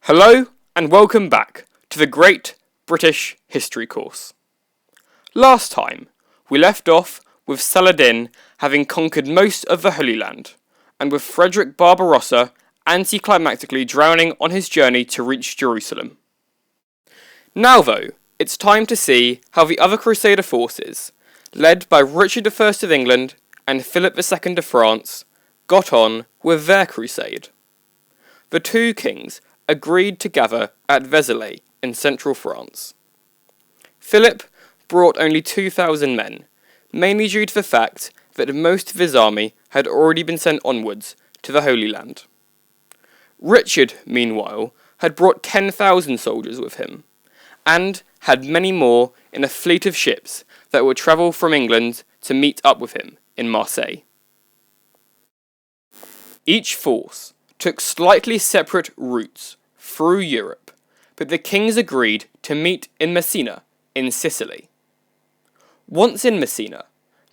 Hello and welcome back to the Great British History course. Last time, we left off with Saladin having conquered most of the Holy Land, and with Frederick Barbarossa anticlimactically drowning on his journey to reach Jerusalem. Now though, it's time to see how the other Crusader forces, led by Richard I of England and Philip II of France, got on with their crusade. The two kings agreed to gather at Vézelay in central France. Philip brought only 2,000 men, mainly due to the fact that most of his army had already been sent onwards to the Holy Land. Richard, meanwhile, had brought 10,000 soldiers with him, and had many more in a fleet of ships that would travel from England to meet up with him in Marseille. Each force took slightly separate routes through Europe, but the kings agreed to meet in Messina, in Sicily. Once in Messina,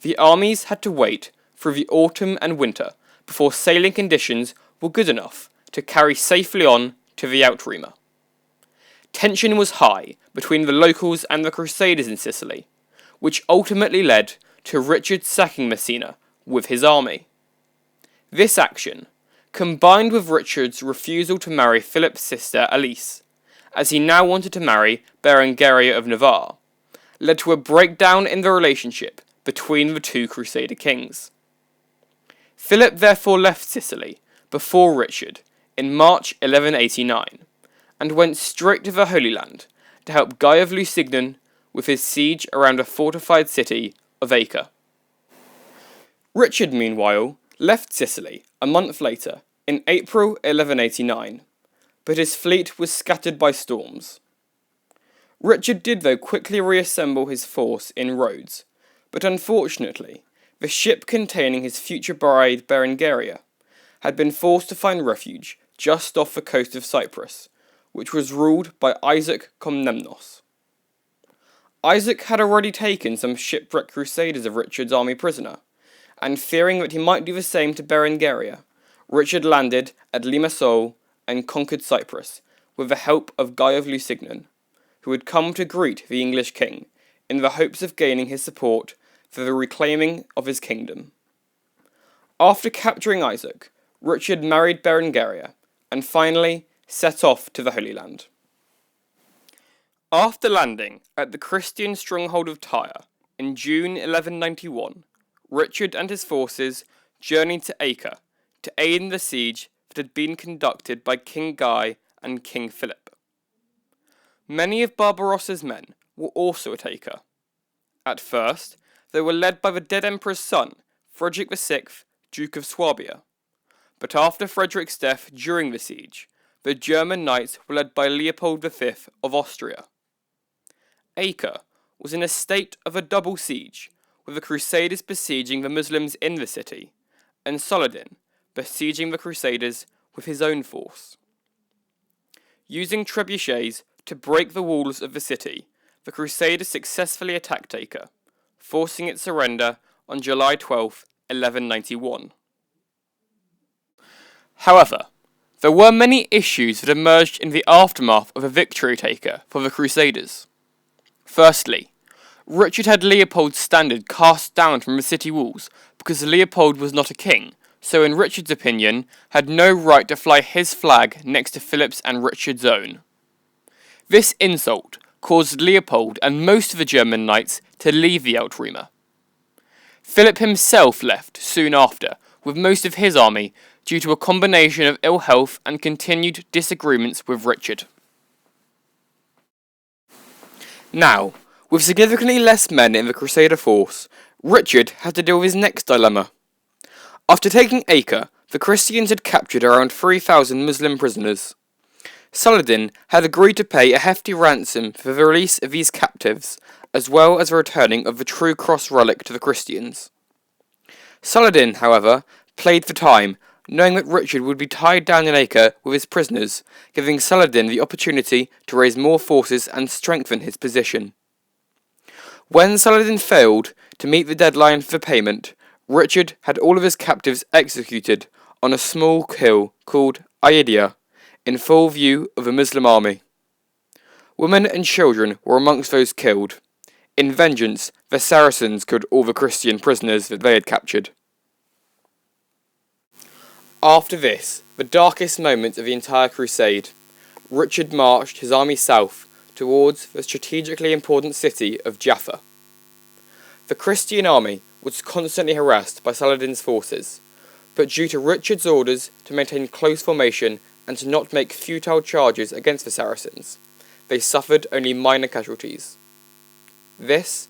the armies had to wait through the autumn and winter before sailing conditions were good enough to carry safely on to the Outremer. Tension was high between the locals and the Crusaders in Sicily, which ultimately led to Richard sacking Messina with his army. This action, combined with Richard's refusal to marry Philip's sister Alice, as he now wanted to marry Berengaria of Navarre, led to a breakdown in the relationship between the two Crusader kings. Philip therefore left Sicily before Richard in March 1189, and went straight to the Holy Land to help Guy of Lusignan with his siege around the fortified city of Acre. Richard, meanwhile, left Sicily a month later, in April 1189, but his fleet was scattered by storms. Richard did though quickly reassemble his force in Rhodes, but unfortunately, the ship containing his future bride Berengaria had been forced to find refuge just off the coast of Cyprus, which was ruled by Isaac Komnenos. Isaac had already taken some shipwrecked crusaders of Richard's army prisoner, and fearing that he might do the same to Berengaria, Richard landed at Limassol and conquered Cyprus with the help of Guy of Lusignan, who had come to greet the English king in the hopes of gaining his support for the reclaiming of his kingdom. After capturing Isaac, Richard married Berengaria and finally set off to the Holy Land. After landing at the Christian stronghold of Tyre in June 1191, Richard and his forces journeyed to Acre to aid in the siege that had been conducted by King Guy and King Philip. Many of Barbarossa's men were also at Acre. At first, they were led by the dead emperor's son, Frederick VI, Duke of Swabia, but after Frederick's death during the siege, the German knights were led by Leopold V of Austria. Acre was in a state of a double siege, with the Crusaders besieging the Muslims in the city, and Saladin besieging the Crusaders with his own force. Using trebuchets to break the walls of the city, the Crusaders successfully attacked Acre, forcing its surrender on July 12, 1191. However, there were many issues that emerged in the aftermath of a victory at Acre for the Crusaders. Firstly, Richard had Leopold's standard cast down from the city walls because Leopold was not a king, so in Richard's opinion, had no right to fly his flag next to Philip's and Richard's own. This insult caused Leopold and most of the German knights to leave the Outremer. Philip himself left soon after, with most of his army, due to a combination of ill health and continued disagreements with Richard. Now, with significantly less men in the Crusader force, Richard had to deal with his next dilemma. After taking Acre, the Christians had captured around 3,000 Muslim prisoners. Saladin had agreed to pay a hefty ransom for the release of these captives, as well as the returning of the True Cross relic to the Christians. Saladin, however, played for time, knowing that Richard would be tied down in Acre with his prisoners, giving Saladin the opportunity to raise more forces and strengthen his position. When Saladin failed to meet the deadline for payment, Richard had all of his captives executed on a small hill called Aidia in full view of a Muslim army. Women and children were amongst those killed. In vengeance, the Saracens killed all the Christian prisoners that they had captured. After this, the darkest moment of the entire crusade, Richard marched his army south towards the strategically important city of Jaffa. The Christian army was constantly harassed by Saladin's forces, but due to Richard's orders to maintain close formation and to not make futile charges against the Saracens, they suffered only minor casualties. This,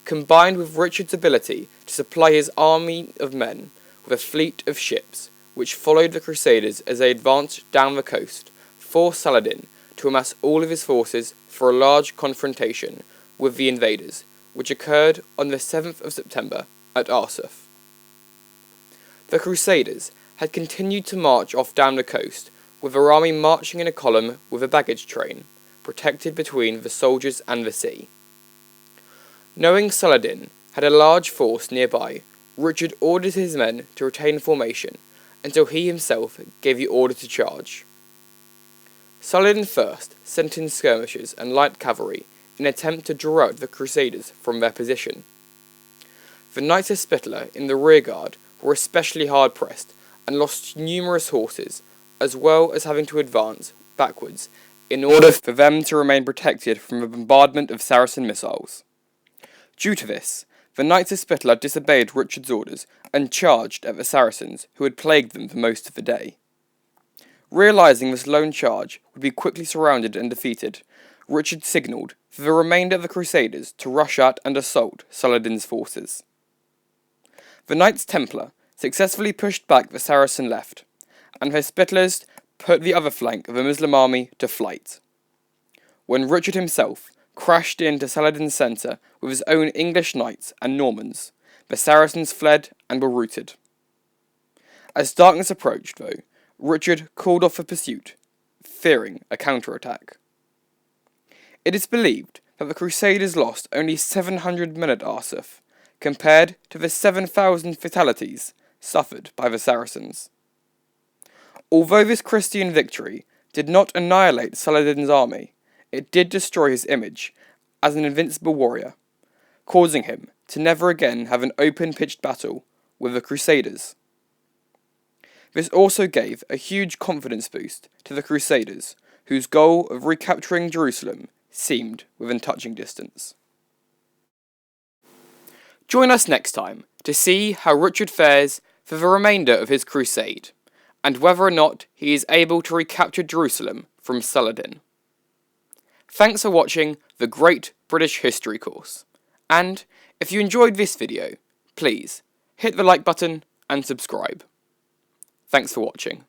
combined with Richard's ability to supply his army of men with a fleet of ships, which followed the Crusaders as they advanced down the coast, forced Saladin to amass all of his forces for a large confrontation with the invaders, which occurred on the 7th of September at Arsuf. The Crusaders had continued to march off down the coast, with their army marching in a column with a baggage train, protected between the soldiers and the sea. Knowing Saladin had a large force nearby, Richard ordered his men to retain formation until he himself gave the order to charge. Saladin first sent in skirmishers and light cavalry in an attempt to draw out the Crusaders from their position. The Knights Hospitaller in the rearguard were especially hard-pressed and lost numerous horses, as well as having to advance backwards in order for them to remain protected from the bombardment of Saracen missiles. Due to this, the Knights Hospitaller disobeyed Richard's orders and charged at the Saracens, who had plagued them for most of the day. Realising this lone charge would be quickly surrounded and defeated, Richard signalled for the remainder of the Crusaders to rush at and assault Saladin's forces. The Knights Templar successfully pushed back the Saracen left, and the Hospitallers put the other flank of the Muslim army to flight. When Richard himself crashed into Saladin's centre with his own English knights and Normans, the Saracens fled and were routed. As darkness approached, though, Richard called off the pursuit, fearing a counterattack. It is believed that the Crusaders lost only 700 men at Arsuf, compared to the 7,000 fatalities suffered by the Saracens. Although this Christian victory did not annihilate Saladin's army, it did destroy his image as an invincible warrior, causing him to never again have an open-pitched battle with the Crusaders. This also gave a huge confidence boost to the Crusaders, whose goal of recapturing Jerusalem seemed within touching distance. Join us next time to see how Richard fares for the remainder of his crusade, and whether or not he is able to recapture Jerusalem from Saladin. Thanks for watching the Great British History course, and if you enjoyed this video, please hit the like button and subscribe. Thanks for watching.